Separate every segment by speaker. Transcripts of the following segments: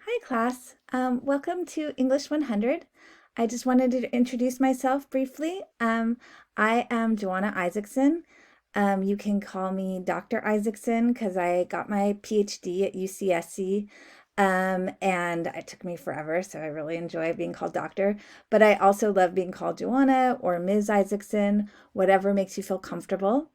Speaker 1: Hi, class. Welcome to English 100. I just wanted to introduce myself briefly. I am Joanna Isaacson. You can call me Dr. Isaacson because I got my PhD at UCSC. And it took me forever, so I really enjoy being called doctor. But I also love being called Joanna or Ms. Isaacson, whatever makes you feel comfortable.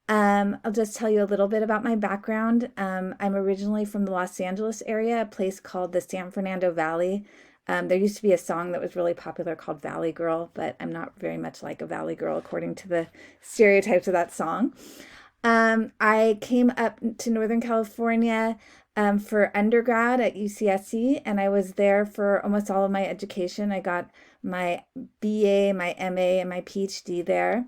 Speaker 1: I'll just tell you a little bit about my background. I'm originally from the Los Angeles area, a place called the San Fernando Valley. There used to be a song that was really popular called Valley Girl, but I'm not very much like a Valley Girl according to the stereotypes of that song. I came up to Northern California for undergrad at UCSC, and I was there for almost all of my education. I got my BA, my MA, and my PhD there.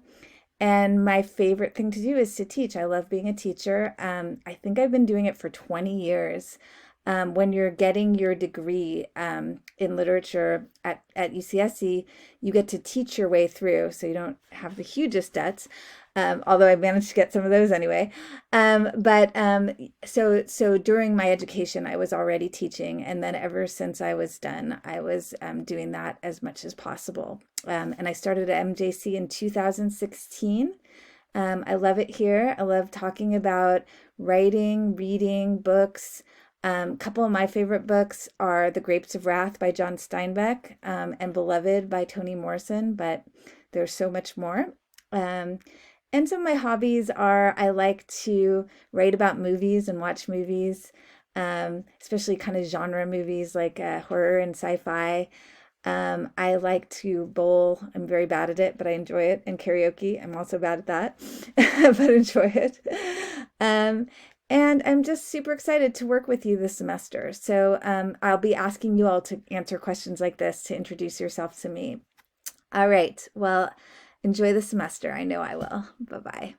Speaker 1: And my favorite thing to do is to teach. I love being a teacher. I think I've been doing it for 20 years. When you're getting your degree in literature at UCSC, you get to teach your way through, so you don't have the hugest debts. Although I managed to get some of those anyway. So during my education, I was already teaching, and then ever since I was done, I was doing that as much as possible. And I started at MJC in 2016. I love it here. I love talking about writing, reading, books. A couple of my favorite books are The Grapes of Wrath by John Steinbeck and Beloved by Toni Morrison, but there's so much more. And some of my hobbies are I like to write about movies and watch movies, especially kind of genre movies like horror and sci-fi. I like to bowl. I'm very bad at it, but I enjoy it. And karaoke, I'm also bad at that, but enjoy it. Um, and I'm just super excited to work with you this semester. So I'll be asking you all to answer questions like this to introduce yourself to me. All right. Well, enjoy the semester. I know I will. Bye bye.